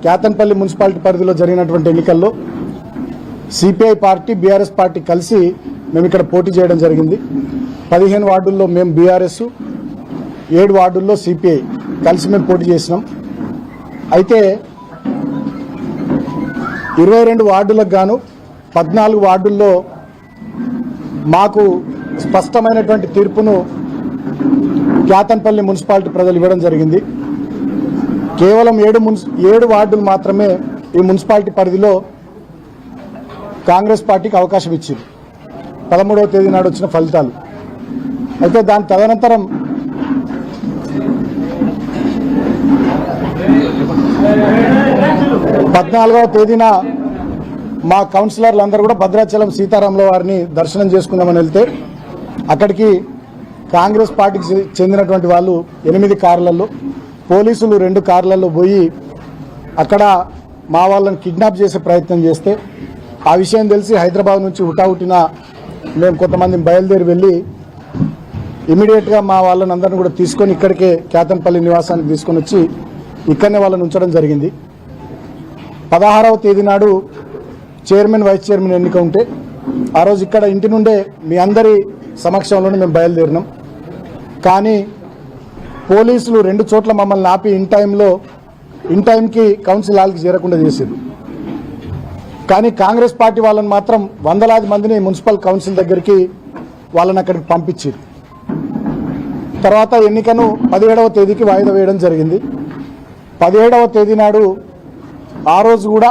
Ketanpalli municipality పరిధిలో జరిగినటువంటి ఎన్నికల్లో సిపిఐ పార్టీ బీఆర్ఎస్ పార్టీ కలిసి మేము ఇక్కడ పోటీ చేయడం జరిగింది. 15 వార్డుల్లో మేము బీఆర్ఎస్, 7 వార్డుల్లో సిపిఐ కలిసి మేము పోటీ చేసినాం. అయితే 22 వార్డులకు గాను 14 వార్డుల్లో మాకు స్పష్టమైనటువంటి తీర్పును కేతన్పల్లి మున్సిపాలిటీ ప్రజలు ఇవ్వడం జరిగింది. కేవలం 7 వార్డులు మాత్రమే ఈ మున్సిపాలిటీ పరిధిలో కాంగ్రెస్ పార్టీకి అవకాశం ఇచ్చింది 13వ తేదీ నాడు వచ్చిన ఫలితాలు. అయితే దాని తదనంతరం 14వ తేదీన మా కౌన్సిలర్లు అందరూ కూడా భద్రాచలం సీతారాముల వారిని దర్శనం చేసుకుందామని వెళ్తే అక్కడికి కాంగ్రెస్ పార్టీకి చెందినటువంటి వాళ్ళు 8 కార్లలో, పోలీసులు 2 కార్లలో పోయి అక్కడ మా వాళ్ళని కిడ్నాప్ చేసే ప్రయత్నం చేస్తే ఆ విషయం తెలిసి హైదరాబాద్ నుంచి హుటాహుటిన మేము కొంతమంది బయలుదేరి వెళ్ళి ఇమీడియట్గా మా వాళ్ళని అందరిని కూడా తీసుకొని ఇక్కడికే కేతన్పల్లి నివాసానికి తీసుకొని వచ్చి ఇక్కడనే వాళ్ళని ఉంచడం జరిగింది. 16వ తేదీ నాడు చైర్మన్, వైస్ చైర్మన్ ఎన్నిక ఉంటే ఆ రోజు ఇక్కడ ఇంటి నుండే మీ అందరి సమక్షంలోనే మేము బయలుదేరినాం. కానీ పోలీసులు 2 చోట్ల మమ్మల్ని ఆపి ఇన్ టైంకి కౌన్సిల్ హాల్కి చేరకుండా చేశారు. కానీ కాంగ్రెస్ పార్టీ వాళ్ళని మాత్రం వందలాది మందిని మున్సిపల్ కౌన్సిల్ దగ్గరికి వాళ్ళని అక్కడికి పంపించారు. తర్వాత ఎన్నికను 17వ తేదీకి వాయిదా వేయడం జరిగింది. 17వ తేదీ నాడు ఆ రోజు కూడా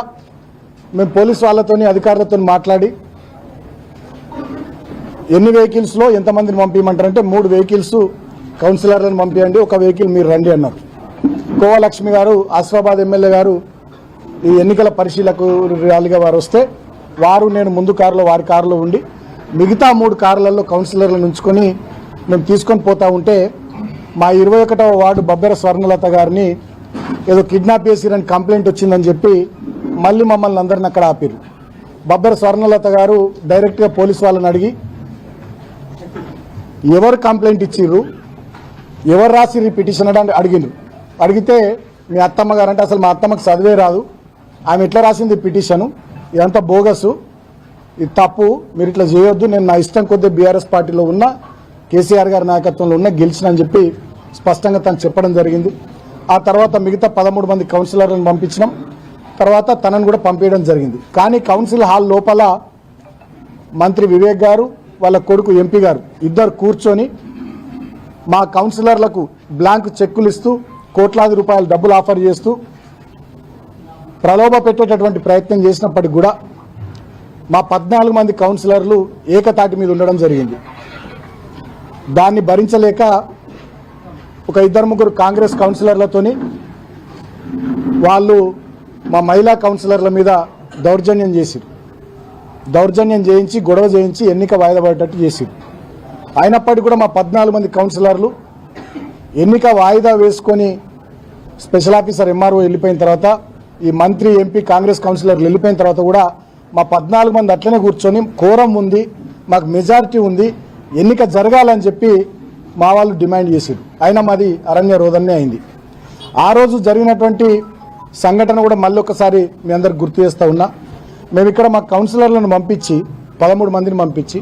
మేము పోలీసు వాళ్ళతోని అధికారులతో మాట్లాడి ఎన్ని వెహికల్స్లో ఎంతమందిని పంపించమంటారంటే 3 వెహికల్స్ కౌన్సిలర్లను పంపించండి, 1 వెహికల్ మీరు రండి అన్నారు. కోవలక్ష్మి గారు, ఆసిఫాబాద్ ఎమ్మెల్యే గారు ఈ ఎన్నికల పరిశీలకులుగా వారు వస్తే నేను ముందు కారులో వారి కారులో ఉండి మిగతా 3 కార్లలో కౌన్సిలర్లను ఉంచుకొని మేము తీసుకొని పోతా ఉంటే మా 21వ వార్డు బబ్బెర స్వర్ణలత గారిని ఏదో కిడ్నాప్ చేసిరని కంప్లైంట్ వచ్చిందని చెప్పి మళ్ళీ మమ్మల్ని అందరిని అక్కడ ఆపారు. బబ్బెర స్వర్ణలత గారు డైరెక్ట్గా పోలీసు వాళ్ళని అడిగి ఎవరు కంప్లైంట్ ఇచ్చిర్రు, ఎవరు రాసిర్రు ఈ పిటిషన్ అని అడిగితే మీ అత్తమ్మ గారు అంటే అసలు మా అత్తమ్మకి చదివే రాదు, ఆమె ఎట్లా రాసింది పిటిషను, ఇదంతా బోగసు, ఇది తప్పు, మీరు ఇట్లా చేయొద్దు, నేను నా ఇష్టం కొద్దీ బీఆర్ఎస్ పార్టీలో ఉన్న కేసీఆర్ గారి నాయకత్వంలో ఉన్న గెలిచినని చెప్పి స్పష్టంగా తను చెప్పడం జరిగింది. ఆ తర్వాత మిగతా 13 మంది కౌన్సిలర్లను పంపించినాం. తర్వాత తనను కూడా పంపించడం జరిగింది. కానీ కౌన్సిల్ హాల్ లోపల మంత్రి వివేక్ గారు, వాళ్ళ కొడుకు ఎంపీ గారు ఇద్దరు కూర్చొని మా కౌన్సిలర్లకు బ్లాంక్ చెక్కులు ఇస్తూ కోట్లాది రూపాయల డబ్బులు ఆఫర్ చేస్తూ ప్రలోభ పెట్టేటటువంటి ప్రయత్నం చేసినప్పటికీ కూడా మా 14 మంది కౌన్సిలర్లు ఏకతాటి మీద ఉండడం జరిగింది. దాన్ని భరించలేక ఒక 2-3 కాంగ్రెస్ కౌన్సిలర్లతోని వాళ్ళు మా మహిళా కౌన్సిలర్ల మీద దౌర్జన్యం చేయించి గొడవ చేయించి ఎన్నిక వాయిదా పడేటట్టు చేసిరు. అయినప్పటికీ కూడా మా 14 మంది కౌన్సిలర్లు ఎన్నిక వాయిదా వేసుకొని స్పెషల్ ఆఫీసర్ ఎంఆర్ఓ వెళ్ళిపోయిన తర్వాత ఈ మంత్రి, ఎంపీ, కాంగ్రెస్ కౌన్సిలర్లు వెళ్ళిపోయిన తర్వాత కూడా మా 14 మంది అట్లనే కూర్చొని కోరం ఉంది, మాకు మెజారిటీ ఉంది, ఎన్నిక జరగాలని చెప్పి మా వాళ్ళు డిమాండ్ చేశారు. అయినా మాది అరణ్య రోదన్నే అయింది. ఆ రోజు జరిగినటువంటి సంఘటన కూడా మళ్ళీ ఒకసారి మీ అందరికి గుర్తు చేస్తూ ఉన్నా. మేము ఇక్కడ మా కౌన్సిలర్లను పంపించి 13 మందిని పంపించి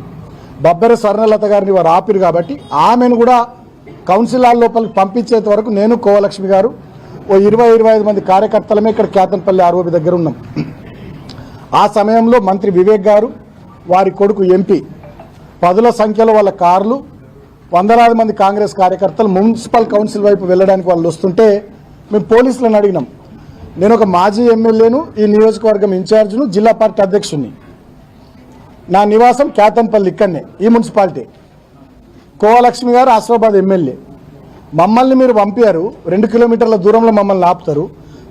బబ్బెర స్వర్ణలత గారిని వారు ఆపిరు కాబట్టి ఆమెను కూడా కౌన్సిల్ హాల్ లోపలికి పంపించేంత వరకు నేను, కోవలక్ష్మి గారు, ఓ 20-25 మంది కార్యకర్తలమే ఇక్కడ కేతన్పల్లి ఆర్ఓబి దగ్గర ఉన్నాం. ఆ సమయంలో మంత్రి వివేక్ గారు, వారి కొడుకు ఎంపీ, 10ల సంఖ్యలో వాళ్ళ కార్లు, వందలాది మంది కాంగ్రెస్ కార్యకర్తలు మున్సిపల్ కౌన్సిల్ వైపు వెళ్ళడానికి వాళ్ళు వస్తుంటే మేము పోలీసులను అడిగినాం. నేను ఒక మాజీ ఎమ్మెల్యేను, ఈ నియోజకవర్గం ఇన్ఛార్జ్ను, జిల్లా పార్టీ అధ్యక్షుడిని. నా నివాసం కేతన్పల్లి ఇక్కడనే, ఈ మున్సిపాలిటీ. కోవలక్ష్మి గారు ఆసిఫాబాద్ ఎమ్మెల్యే. మమ్మల్ని మీరు పంపారు, 2 కిలోమీటర్ల దూరంలో మమ్మల్ని ఆపుతారు.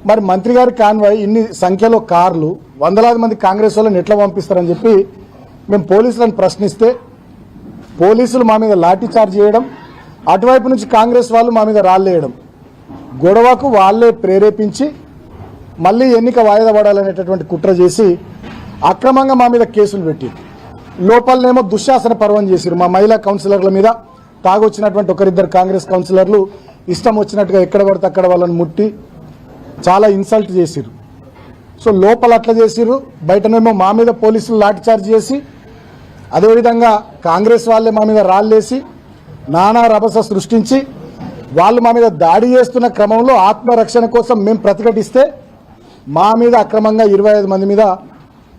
మరి మంత్రి గారి కాన్వాయ్, ఇన్ని సంఖ్యలో కార్లు, వందలాది మంది కాంగ్రెస్ వాళ్ళని ఎట్లా పంపిస్తారని చెప్పి మేము పోలీసులను ప్రశ్నిస్తే పోలీసులు మా మీద లాఠీ చార్జ్ చేయడం, అటువైపు నుంచి కాంగ్రెస్ వాళ్ళు మా మీద రాళ్ళేయడం, గొడవకు వాళ్ళే ప్రేరేపించి మళ్ళీ ఎన్నిక వాయిదా పడాలనేటటువంటి కుట్ర చేసి అక్రమంగా మా మీద కేసులు పెట్టి లోపలనేమో దుశ్శాసన పర్వం చేశారు. మా మహిళా కౌన్సిలర్ల మీద తాగొచ్చినటువంటి 1-2 కాంగ్రెస్ కౌన్సిలర్లు ఇష్టం వచ్చినట్టుగా ఎక్కడ పడితే అక్కడ వాళ్ళని ముట్టి చాలా ఇన్సల్ట్ చేశారు. సో లోపల అట్లా చేసిర్రు, బయటనేమో మా మీద పోలీసులు లాఠీ చార్జ్ చేసి, అదేవిధంగా కాంగ్రెస్ వాళ్ళే మా మీద రాళ్ళేసి నానా రభస సృష్టించి వాళ్ళు మా మీద దాడి చేస్తున్న క్రమంలో ఆత్మరక్షణ కోసం మేము ప్రతిఘటిస్తే మా మీద అక్రమంగా 25 మంది మీద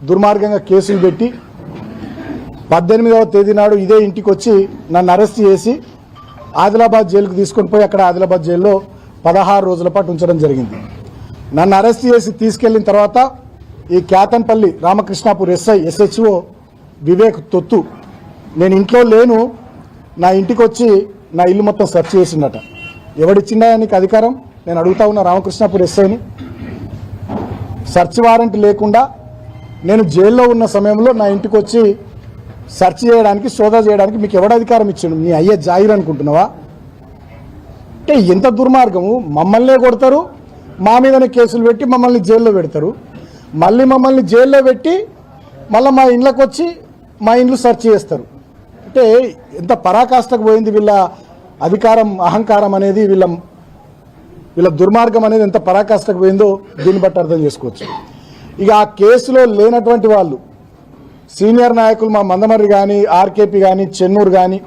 దుర్మార్గంగా కేసులు పెట్టి 18వ తేదీ నాడు ఇదే ఇంటికి వచ్చి నన్ను అరెస్ట్ చేసి ఆదిలాబాద్ జైలుకు తీసుకొని పోయి అక్కడ ఆదిలాబాద్ జైల్లో 16 రోజుల పాటు ఉంచడం జరిగింది. నన్ను అరెస్ట్ చేసి తీసుకెళ్లిన తర్వాత ఈ కేతన్పల్లి రామకృష్ణాపూర్ SHO వివేక్ తొత్తు నేను ఇంట్లో లేను, నా ఇంటికి వచ్చి నా ఇల్లు మొత్తం సెర్చ్ చేసిందట. ఎవడిచ్చిందా నీకు అధికారం? నేను అడుగుతా ఉన్న రామకృష్ణాపూర్ SIని. సెర్చ్ వారెంట్ లేకుండా నేను జైల్లో ఉన్న సమయంలో నా ఇంటికి వచ్చి సెర్చ్ చేయడానికి, సోదా చేయడానికి మీకు ఎవడ అధికారం ఇచ్చాడు? నీ అయ్యే జాయిర్ అనుకుంటున్నావా? అంటే ఎంత దుర్మార్గము! మమ్మల్నే కొడతారు, మా మీదనే కేసులు పెట్టి మమ్మల్ని జైల్లో పెడతారు, మళ్ళీ మమ్మల్ని జైల్లో పెట్టి మళ్ళీ మా ఇండ్లకు వచ్చి మా ఇండ్లు సెర్చ్ చేస్తారు. అంటే ఎంత పరాకాష్ఠకు పోయింది వీళ్ళ అధికారం, అహంకారం అనేది, వీళ్ళ దుర్మార్గం అనేది ఎంత పరాకాష్ఠకు పోయిందో దీన్ని బట్టి అర్థం చేసుకోవచ్చు. ఇక ఆ కేసులో లేనటువంటి వాళ్ళు సీనియర్ నాయకులు మా మందమర్రి కానీ, RKP కానీ, చెన్నూరు కానీ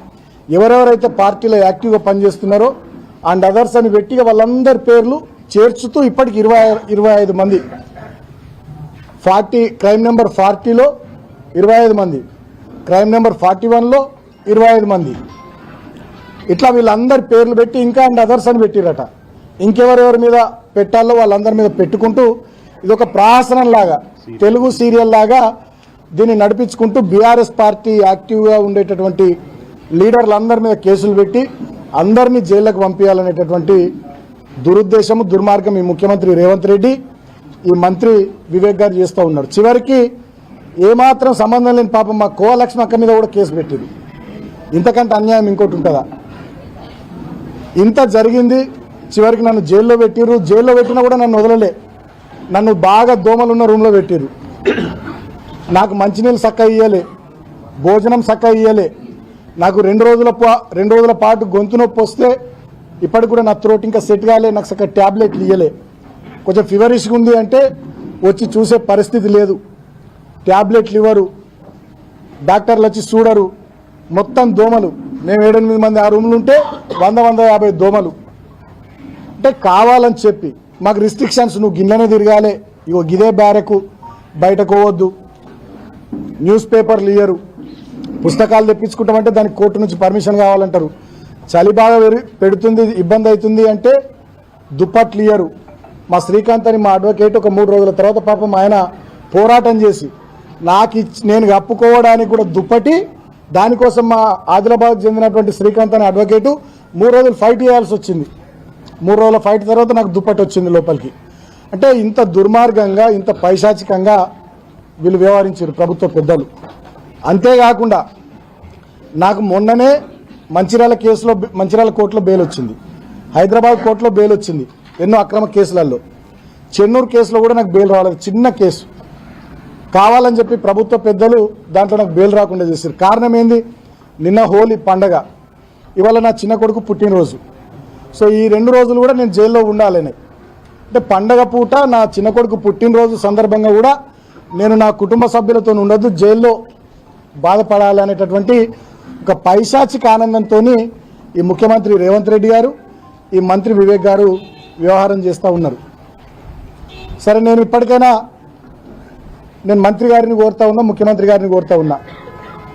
ఎవరెవరైతే పార్టీలో యాక్టివ్గా పనిచేస్తున్నారో అండ్ అదర్స్ అని పెట్టి వాళ్ళందరి పేర్లు చేర్చుతూ ఇప్పటికి 25 మంది, క్రైమ్ నెంబర్ 40లో 25 మంది, క్రైమ్ నెంబర్ 41లో 25 మంది, ఇట్లా వీళ్ళందరి పేర్లు పెట్టి ఇంకా అండ్ అదర్స్ అని పెట్టిరట. ఇంకెవరెవరి మీద పెట్టాలో వాళ్ళందరి మీద పెట్టుకుంటూ ఇది ఒక ప్రహసనం లాగా, తెలుగు సీరియల్ లాగా దీన్ని నడిపించుకుంటూ బీఆర్ఎస్ పార్టీ యాక్టివ్గా ఉండేటటువంటి లీడర్లందరి మీద కేసులు పెట్టి అందరినీ జైళ్లకు పంపించాలనేటటువంటి దురుద్దేశము, దుర్మార్గం ఈ ముఖ్యమంత్రి రేవంత్ రెడ్డి, ఈ మంత్రి వివేక్ గారు చేస్తూ ఉన్నారు. చివరికి ఏమాత్రం సంబంధం లేని పాపం మా కోలక్ష్మి అక్క మీద కూడా కేసు పెట్టింది. ఇంతకంటే అన్యాయం ఇంకోటి ఉంటుందా? ఇంత జరిగింది. చివరికి నన్ను జైల్లో పెట్టిర్రు. జైల్లో పెట్టినా కూడా నన్ను వదలలే. నన్ను బాగా దోమలున్న రూమ్లో పెట్టిర్రు. నాకు మంచినీళ్ళు చక్కగా ఇయ్యలే, భోజనం చక్కగా ఇయ్యలే. నాకు 2 రోజుల పాటు గొంతు నొప్పి వస్తే ఇప్పటికి కూడా నా త్రోట్ ఇంకా సెట్ కాలే, నాకు చక్కగా ట్యాబ్లెట్లు ఇయ్యలే. కొంచెం ఫీవరిష్గా ఉంది అంటే వచ్చి చూసే పరిస్థితి లేదు, ట్యాబ్లెట్లు ఇవ్వరు, డాక్టర్లు వచ్చి చూడరు. మొత్తం దోమలు. మేము 7-8 మంది ఆ రూమ్లు ఉంటే 100-150 దోమలు. అంటే కావాలని చెప్పి మాకు రిస్ట్రిక్షన్స్, నువ్వు గిన్నెనే తిరగాలి, ఇగో గిదే బ్యారకు, బయటకు పోవద్దు, న్యూస్ పేపర్లు ఇయ్యరు, పుస్తకాలు తెప్పించుకుంటామంటే దానికి కోర్టు నుంచి పర్మిషన్ కావాలంటారు, చలి బాగా పెడుతుంది, ఇబ్బంది అవుతుంది అంటే దుప్పట్లు ఇయ్యరు. మా శ్రీకాంత్ అని మా అడ్వకేట్ ఒక 3 రోజుల తర్వాత పాపం ఆయన పోరాటం చేసి నేను కప్పుకోవడానికి కూడా దుప్పటి, దానికోసం మా ఆదిలాబాద్ చెందినటువంటి శ్రీకాంత్ అనే అడ్వకేటు 3 రోజులు ఫైట్ చేయాల్సి వచ్చింది. 3 రోజుల ఫైట్ తర్వాత నాకు దుప్పటి వచ్చింది లోపలికి. అంటే ఇంత దుర్మార్గంగా, ఇంత పైశాచికంగా వీళ్ళు వ్యవహరించారు ప్రభుత్వ పెద్దలు. అంతేకాకుండా నాకు మొన్ననే మంచిర్యాల కోర్టులో బెయిల్ వచ్చింది, హైదరాబాద్ కోర్టులో బెయిల్ వచ్చింది, ఎన్నో అక్రమ కేసులలో. చెన్నూరు కేసులో కూడా నాకు బెయిల్ రాలేదు, చిన్న కేసు. కావాలని చెప్పి ప్రభుత్వ పెద్దలు దాంట్లో నాకు బెయిల్ రాకుండా చేశారు. కారణం ఏంది? నిన్న హోలీ పండగ, ఇవాళ నా చిన్న కొడుకు పుట్టినరోజు. సో ఈ 2 రోజులు కూడా నేను జైల్లో ఉండాలని, అంటే పండగ పూట నా చిన్న కొడుకు పుట్టినరోజు సందర్భంగా కూడా నేను నా కుటుంబ సభ్యులతో ఉండొద్దు, జైల్లో బాధపడాలి అనేటటువంటి ఒక పైశాచిక ఆనందంతో ఈ ముఖ్యమంత్రి రేవంత్ రెడ్డి గారు, ఈ మంత్రి వివేక్ గారు వ్యవహారం చేస్తూ ఉన్నారు. సరే, నేను ఇప్పటికైనా మంత్రి గారిని కోరుతా ఉన్నా, ముఖ్యమంత్రి గారిని కోరుతా ఉన్నా,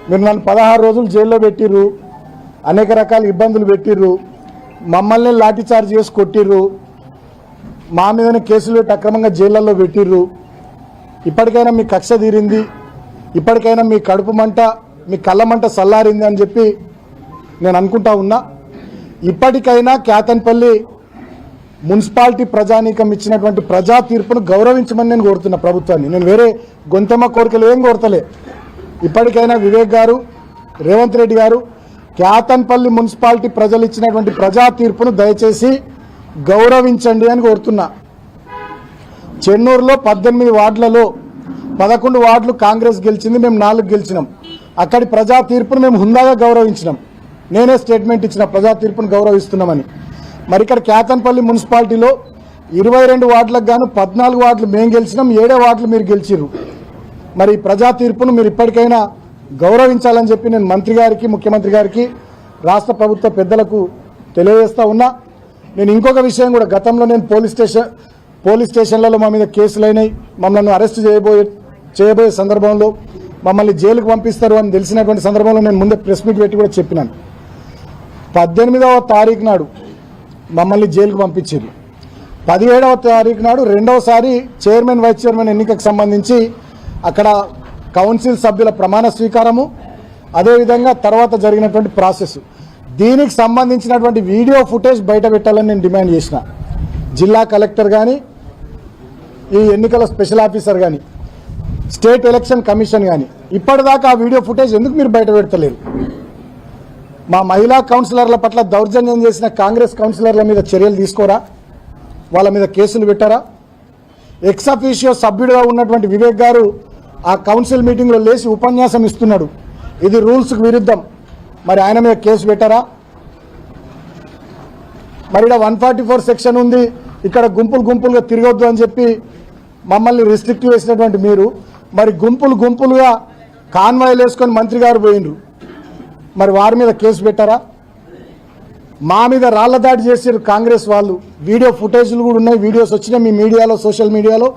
మీరు నన్ను 16 రోజులు జైల్లో పెట్టిర్రు, అనేక రకాల ఇబ్బందులు పెట్టిర్రు, మమ్మల్ని లాఠీ చార్జ్ చేసి కొట్టిర్రు, మా మీదనే కేసులు పెట్టి అక్రమంగా జైళ్లలో పెట్టిర్రు. ఇప్పటికైనా మీ కక్ష తీరింది, ఇప్పటికైనా మీ కడుపు మంట, మీ కళ్ళ మంట చల్లారింది అని చెప్పి నేను అనుకుంటా ఉన్నా. ఇప్పటికైనా కేతన్పల్లి మున్సిపాలిటీ ప్రజానీకం ఇచ్చినటువంటి ప్రజా తీర్పును గౌరవించమని నేను కోరుతున్నా ప్రభుత్వాన్ని. నేను వేరే గొంతెమ్మ కోరికలు ఏం కోరతలే. ఇప్పటికైనా వివేక్ గారు, రేవంత్ రెడ్డి గారు, కేతన్పల్లి మున్సిపాలిటీ ప్రజలు ఇచ్చినటువంటి ప్రజా తీర్పును దయచేసి గౌరవించండి అని కోరుతున్నా. చెన్నూరులో 18 వార్డులలో 11 వార్డులు కాంగ్రెస్ గెలిచింది, మేము 4 గెలిచినాం. అక్కడి ప్రజా తీర్పును మేము హుందాగా గౌరవించినాం. నేనే స్టేట్మెంట్ ఇచ్చిన ప్రజా తీర్పును గౌరవిస్తున్నామని. మరి ఇక్కడ కేతన్పల్లి మున్సిపాలిటీలో 22 వార్డులకు గాను 14 వార్డులు మేము గెలిచినాం, 7 వార్డులు మీరు గెలిచిర్రు. మరి ప్రజా తీర్పును మీరు ఇప్పటికైనా గౌరవించాలని చెప్పి నేను మంత్రి గారికి, ముఖ్యమంత్రి గారికి, రాష్ట్ర ప్రభుత్వ పెద్దలకు తెలియజేస్తా ఉన్నా. నేను ఇంకొక విషయం కూడా, గతంలో నేను పోలీస్ స్టేషన్లలో మా మీద కేసులైనాయి, మమ్మల్ని అరెస్ట్ చేయబోయే సందర్భంలో మమ్మల్ని జైలుకు పంపిస్తారు అని తెలిసినటువంటి సందర్భంలో నేను ముందే ప్రెస్ మీట్ పెట్టి కూడా చెప్పినాను. 18వ తారీఖు నాడు మమ్మల్ని జైలుకు పంపించారు. 17వ తారీఖు నాడు రెండవసారి చైర్మన్, వైస్ చైర్మన్ ఎన్నికకు సంబంధించి అక్కడ కౌన్సిల్ సభ్యుల ప్రమాణ స్వీకారము, అదేవిధంగా తర్వాత జరిగినటువంటి ప్రాసెస్, దీనికి సంబంధించినటువంటి వీడియో ఫుటేజ్ బయట పెట్టాలని నేను డిమాండ్ చేసిన. జిల్లా కలెక్టర్ కానీ, ఈ ఎన్నికల స్పెషల్ ఆఫీసర్ కానీ, స్టేట్ ఎలక్షన్ కమిషన్ కానీ ఇప్పటిదాకా ఆ వీడియో ఫుటేజ్ ఎందుకు మీరు బయట పెడతలేరు? మా మహిళా కౌన్సిలర్ల పట్ల దౌర్జన్యం చేసిన కాంగ్రెస్ కౌన్సిలర్ల మీద చర్యలు తీసుకోరా? వాళ్ళ మీద కేసులు పెట్టారా? ఎక్స్ అఫీషియో సభ్యుడిగా ఉన్నటువంటి వివేక్ గారు ఆ కౌన్సిల్ మీటింగ్లో లేచి ఉపన్యాసం ఇస్తున్నాడు, ఇది రూల్స్కి విరుద్ధం. మరి ఆయన మీద కేసు పెట్టారా? మరి ఇక్కడ 144 సెక్షన్ ఉంది, ఇక్కడ గుంపులుగా తిరగొద్దు అని చెప్పి మమ్మల్ని రిస్ట్రిక్ట్ చేసినటువంటి మీరు మరి గుంపులుగా కాన్వాయ్లు వేసుకొని మంత్రి గారు పోయిండ్రు, మరి వారి మీద కేసు పెట్టారా? మా మీద రాళ్ల దాడి చేసారు కాంగ్రెస్ వాళ్ళు. వీడియో ఫుటేజ్లు కూడా ఉన్నాయి, వీడియోస్ వచ్చినాయి మీ మీడియాలో, సోషల్ మీడియాలో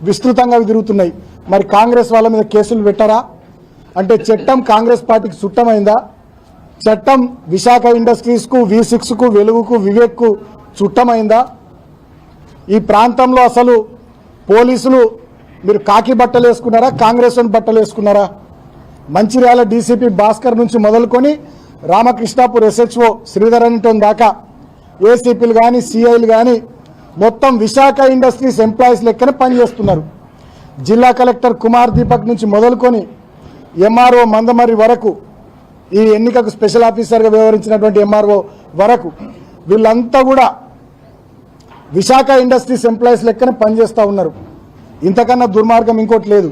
విస్తృతంగా తిరుగుతున్నాయి. మరి కాంగ్రెస్ వాళ్ళ మీద కేసులు పెట్టారా? అంటే చట్టం కాంగ్రెస్ పార్టీకి చుట్టమైందా? చట్టం విశాఖ ఇండస్ట్రీస్కు, V6కు, వెలుగుకు, వివేక్కు చుట్టమైందా? ఈ ప్రాంతంలో అసలు పోలీసులు మీరు కాకి బట్టలు వేసుకున్నారా, కాంగ్రెస్ బట్టలు వేసుకున్నారా? మంచిర్యాల డీసీపీ భాస్కర్ నుంచి మొదలుకొని రామకృష్ణాపూర్ SHO శ్రీధరన్ దాకా ఏసీపీలు కానీ, సిఐలు కానీ మొత్తం విశాఖ ఇండస్ట్రీస్ ఎంప్లాయీస్ లెక్కనే పనిచేస్తున్నారు. జిల్లా కలెక్టర్ కుమార్ దీపక్ నుంచి మొదలుకొని MRO మందమర్రి వరకు, ఈ ఎన్నికకు స్పెషల్ ఆఫీసర్గా వ్యవహరించినటువంటి MRO వరకు వీళ్ళంతా కూడా విశాఖ ఇండస్ట్రీస్ ఎంప్లాయీస్ లెక్కనే పనిచేస్తూ ఉన్నారు. ఇంతకన్నా దుర్మార్గం ఇంకోటి లేదు.